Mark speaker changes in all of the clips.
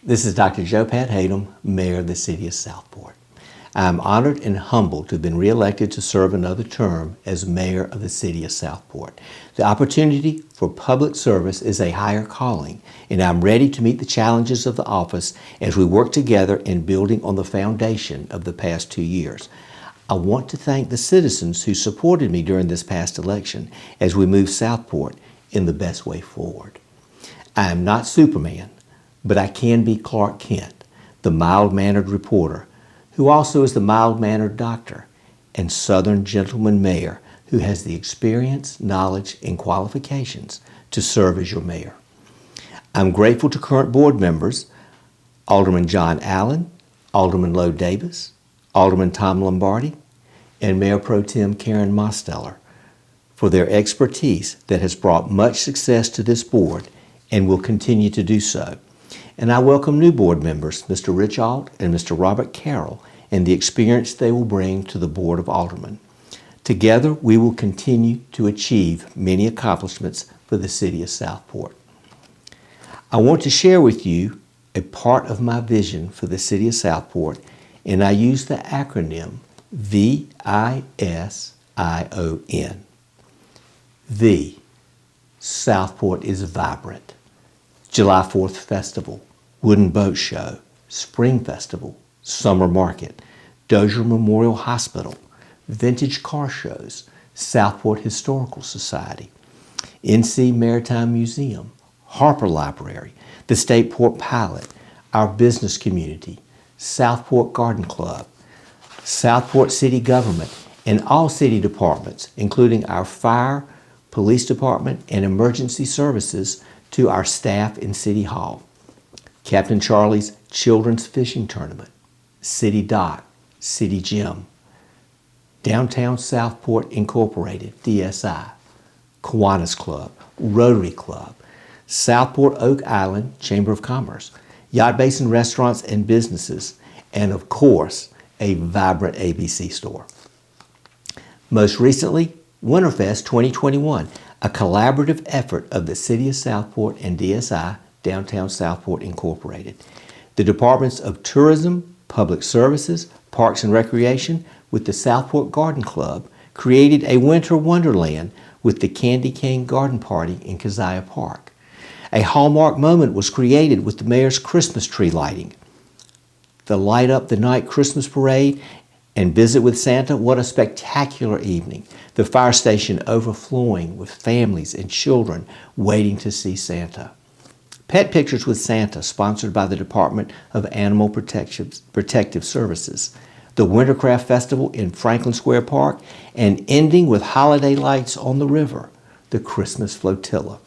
Speaker 1: This is Dr. Joe Pat Hatem, Mayor of the City of Southport. I am honored and humbled to have been reelected to serve another term as Mayor of the City of Southport. The opportunity for public service is a higher calling, and I'm ready to meet the challenges of the office as we work together in building on the foundation of the past 2 years. I want to thank the citizens who supported me during this past election as we move Southport in the best way forward. I am not Superman, but I can be Clark Kent, the mild-mannered reporter, who also is the mild-mannered doctor and Southern gentleman mayor who has the experience, knowledge, and qualifications to serve as your mayor. I'm grateful to current board members, Alderman John Allen, Alderman Lowe Davis, Alderman Tom Lombardi, and Mayor Pro Tem Karen Mosteller for their expertise that has brought much success to this board and will continue to do so. And I welcome new board members, Mr. Rich Alt and Mr. Robert Carroll, and the experience they will bring to the Board of Aldermen. Together, we will continue to achieve many accomplishments for the City of Southport. I want to share with you a part of my vision for the City of Southport, and I use the acronym VISION. V, Southport is vibrant. July 4th Festival, Wooden Boat Show, Spring Festival, Summer Market, Dozier Memorial Hospital, Vintage Car Shows, Southport Historical Society, NC Maritime Museum, Harper Library, the State Port Pilot, our business community, Southport Garden Club, Southport City Government, and all city departments, including our fire, police department, and emergency services, to our staff in City Hall, Captain Charlie's Children's Fishing Tournament, City Dock, City Gym, Downtown Southport Incorporated, DSI, Kiwanis Club, Rotary Club, Southport Oak Island Chamber of Commerce, Yacht Basin Restaurants and Businesses, and of course, a vibrant ABC store. Most recently, Winterfest 2021, a collaborative effort of the City of Southport and DSI, Downtown Southport Incorporated. The Departments of Tourism, Public Services, Parks and Recreation, with the Southport Garden Club, created a winter wonderland with the Candy Cane Garden Party in Keziah Park. A hallmark moment was created with the mayor's Christmas tree lighting. The Light Up the Night Christmas Parade and Visit with Santa, what a spectacular evening. The fire station overflowing with families and children waiting to see Santa. Pet Pictures with Santa, sponsored by the Department of Animal Protective Services. The Wintercraft Festival in Franklin Square Park, and ending with holiday lights on the river, the Christmas Flotilla.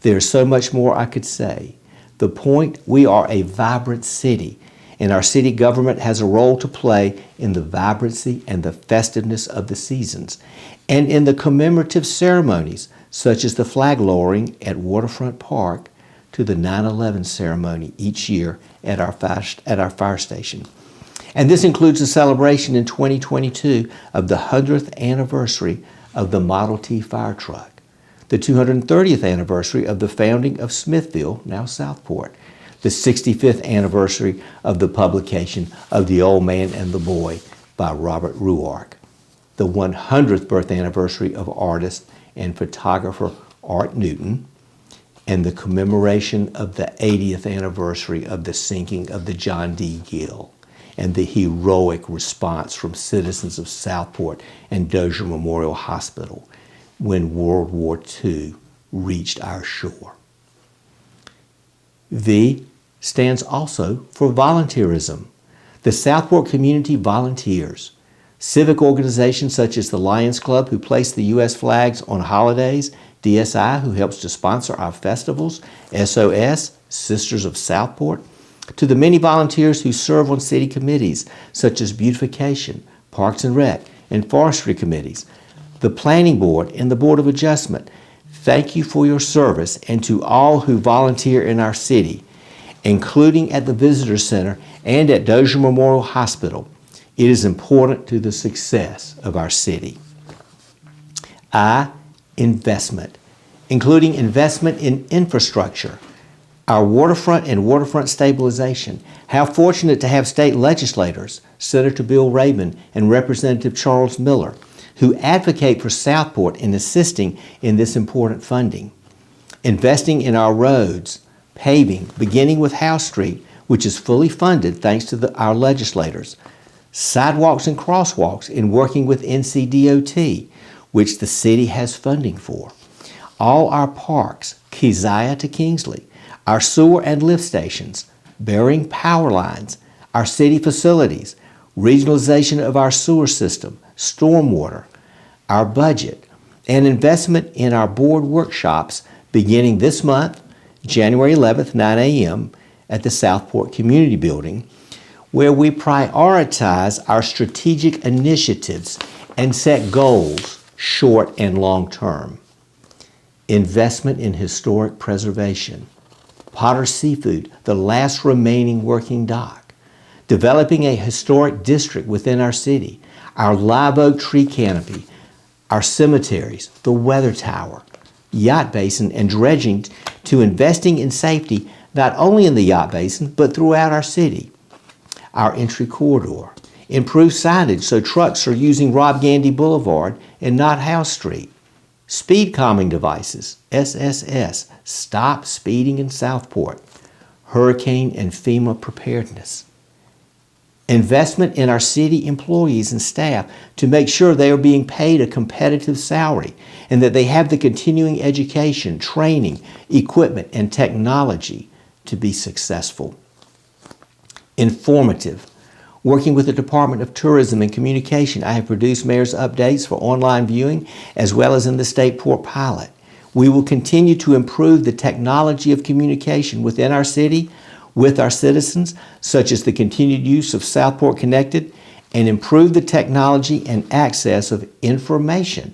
Speaker 1: There's so much more I could say. The point, we are a vibrant city, and our city government has a role to play in the vibrancy and the festiveness of the seasons, and in the commemorative ceremonies, such as the flag lowering at Waterfront Park to the 9/11 ceremony each year at our fire station. And this includes a celebration in 2022 of the 100th anniversary of the Model T fire truck, the 230th anniversary of the founding of Smithville, now Southport, the 65th anniversary of the publication of The Old Man and the Boy by Robert Ruark, the 100th birth anniversary of artist and photographer Art Newton, and the commemoration of the 80th anniversary of the sinking of the John D. Gill, and the heroic response from citizens of Southport and Dozier Memorial Hospital when World War II reached our shore. V stands also for volunteerism. The Southport community volunteers. Civic organizations such as the Lions Club, who place the U.S. flags on holidays, DSI, who helps to sponsor our festivals, SOS, Sisters of Southport, to the many volunteers who serve on city committees such as Beautification, Parks and Rec, and Forestry committees, the Planning Board, and the Board of Adjustment. Thank you for your service, and to all who volunteer in our city, including at the Visitor Center and at Dozier Memorial Hospital. It is important to the success of our city. I, investment, including investment in infrastructure, Our waterfront and waterfront stabilization. How fortunate to have state legislators, Senator Bill Rabon and Representative Charles Miller, who advocate for Southport in assisting in this important funding. Investing in our roads, paving, beginning with House Street, which is fully funded thanks to our legislators. Sidewalks and crosswalks in working with NCDOT, which the city has funding for. All our parks, Keziah to Kingsley, our sewer and lift stations, burying power lines, our city facilities, regionalization of our sewer system, stormwater, our budget, and investment in our board workshops beginning this month, January 11th, 9 a.m. at the Southport Community Building, where we prioritize our strategic initiatives and set goals short and long term. Investment in historic preservation. Potter Seafood, the last remaining working dock. Developing a historic district within our city. Our live oak tree canopy. Our cemeteries, the weather tower, yacht basin, and dredging, to investing in safety not only in the yacht basin but throughout our city. Our entry corridor. Improved signage so trucks are using Rob Gandy Boulevard and not House Street. Speed calming devices, SSS, stop speeding in Southport. Hurricane and FEMA preparedness. Investment in our city employees and staff to make sure they are being paid a competitive salary and that they have the continuing education, training, equipment, and technology to be successful. Informative. Working with the Department of Tourism and Communication, I have produced mayor's updates for online viewing as well as in the State Port pilot. We will continue to improve the technology of communication within our city with our citizens, such as the continued use of Southport Connected, and improve the technology and access of information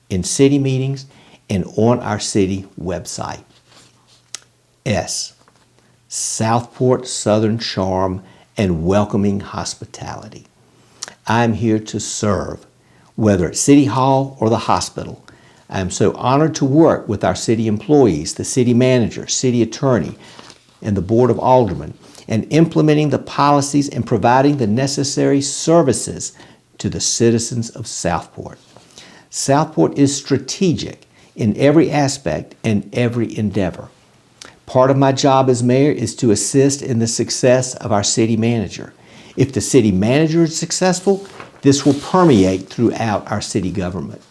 Speaker 1: in city meetings and on our city website. S. Southport Southern charm and welcoming hospitality. I'm here to serve, whether at City Hall or the hospital. I am so honored to work with our city employees, the city manager, city attorney, and the Board of Aldermen, and implementing the policies and providing the necessary services to the citizens of Southport. Southport is strategic in every aspect and every endeavor. Part of my job as mayor is to assist in the success of our city manager. If the city manager is successful, this will permeate throughout our city government.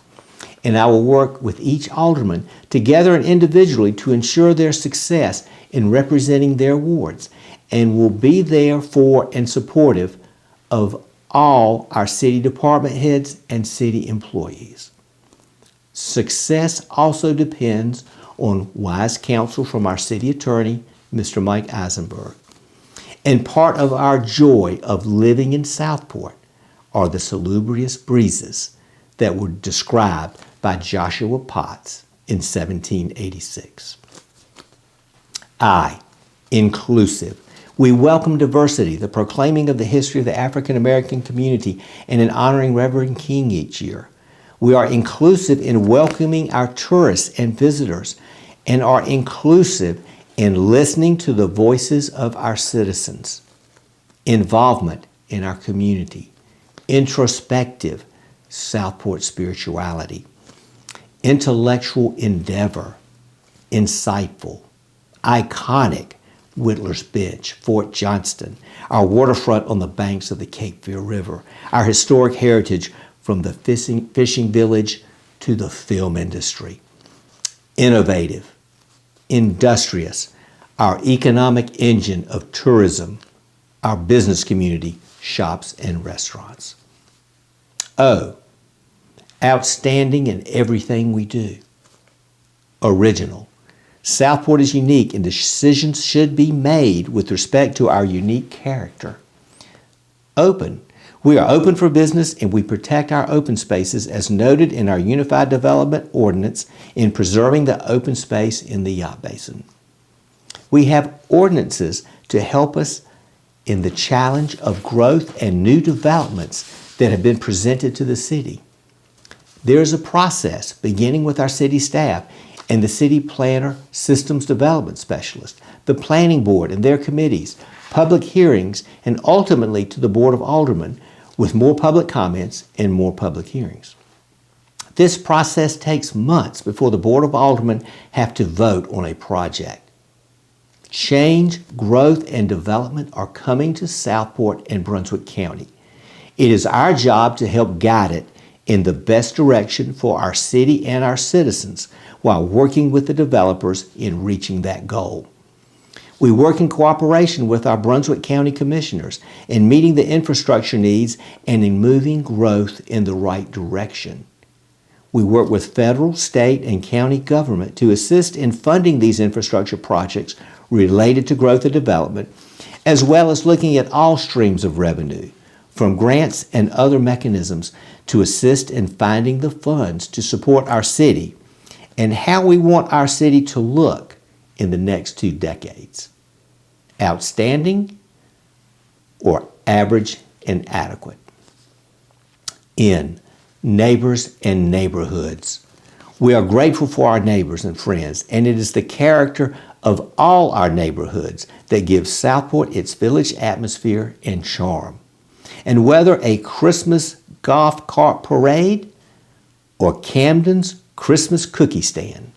Speaker 1: And I will work with each alderman together and individually to ensure their success in representing their wards, and will be there for and supportive of all our city department heads and city employees. Success also depends on wise counsel from our city attorney, Mr. Mike Eisenberg. And part of our joy of living in Southport are the salubrious breezes that were described by Joshua Potts in 1786. I, inclusive. We welcome diversity, the proclaiming of the history of the African American community, and in honoring Reverend King each year. We are inclusive in welcoming our tourists and visitors, and are inclusive in listening to the voices of our citizens. Involvement in our community. Introspective Southport spirituality. Intellectual endeavor. Insightful. Iconic Whittler's Bench, Fort Johnston, our waterfront on the banks of the Cape Fear River, our historic heritage from the fishing village to the film industry. Innovative, industrious, our economic engine of tourism, our business community, shops and restaurants. O, outstanding in everything we do. Original. Southport is unique and decisions should be made with respect to our unique character. Open. We are open for business and we protect our open spaces as noted in our Unified Development Ordinance in preserving the open space in the yacht basin. We have ordinances to help us in the challenge of growth and new developments that have been presented to the city. There is a process beginning with our city staff and the city planner systems development specialist, the planning board and their committees, public hearings, and ultimately to the Board of Aldermen with more public comments and more public hearings. This process takes months before the Board of Aldermen have to vote on a project. Change, growth, and development are coming to Southport and Brunswick County. It is our job to help guide it in the best direction for our city and our citizens while working with the developers in reaching that goal. We work in cooperation with our Brunswick County Commissioners in meeting the infrastructure needs and in moving growth in the right direction. We work with federal, state, and county government to assist in funding these infrastructure projects related to growth and development, as well as looking at all streams of revenue, from grants and other mechanisms to assist in finding the funds to support our city and how we want our city to look in the next 2 decades. Outstanding or average and adequate. N, neighbors and neighborhoods. We are grateful for our neighbors and friends, and it is the character of all our neighborhoods that gives Southport its village atmosphere and charm. And whether a Christmas golf cart parade or Camden's Christmas cookie stand,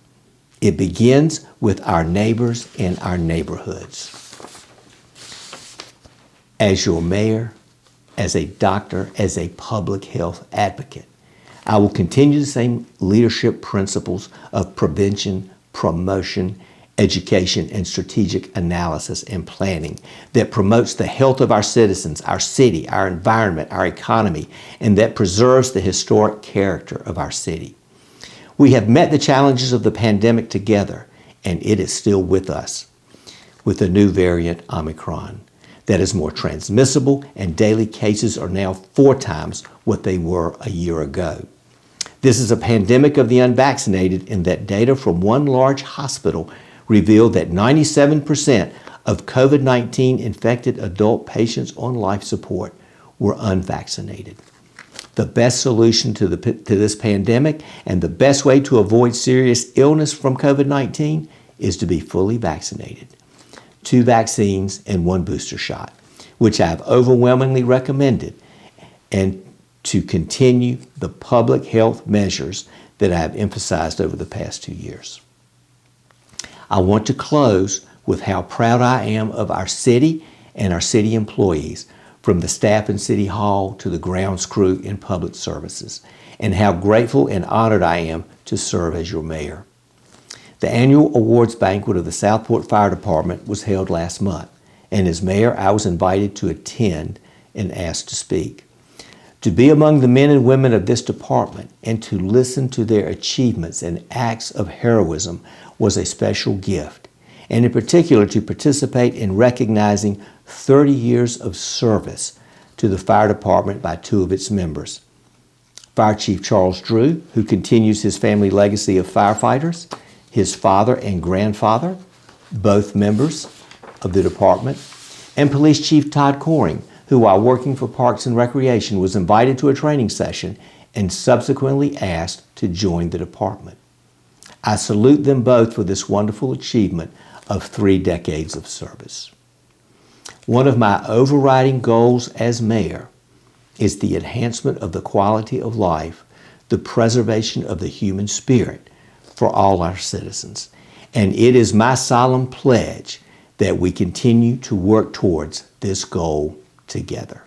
Speaker 1: it begins with our neighbors and our neighborhoods. As your mayor, as a doctor, as a public health advocate, I will continue the same leadership principles of prevention, promotion, education, and strategic analysis and planning that promotes the health of our citizens, our city, our environment, our economy, and that preserves the historic character of our city. We have met the challenges of the pandemic together, and it is still with us, with the new variant Omicron that is more transmissible, and daily cases are now 4 times what they were a year ago. This is a pandemic of the unvaccinated, in that data from one large hospital revealed that 97% of COVID-19 infected adult patients on life support were unvaccinated. The best solution to this pandemic and the best way to avoid serious illness from COVID-19 is to be fully vaccinated. 2 vaccines and 1 booster shot, which I have overwhelmingly recommended, and to continue the public health measures that I have emphasized over the past 2 years. I want to close with how proud I am of our city and our city employees, from the staff in City Hall to the grounds crew in public services, and how grateful and honored I am to serve as your mayor. The annual awards banquet of the Southport Fire Department was held last month, and as mayor, I was invited to attend and asked to speak. To be among the men and women of this department and to listen to their achievements and acts of heroism was a special gift, and in particular to participate in recognizing 30 years of service to the fire department by 2 of its members. Fire Chief Charles Drew, who continues his family legacy of firefighters, his father and grandfather, both members of the department, and Police Chief Todd Coring, who while working for Parks and Recreation was invited to a training session and subsequently asked to join the department. I salute them both for this wonderful achievement of 3 decades of service. One of my overriding goals as mayor is the enhancement of the quality of life, the preservation of the human spirit for all our citizens. And it is my solemn pledge that we continue to work towards this goal together.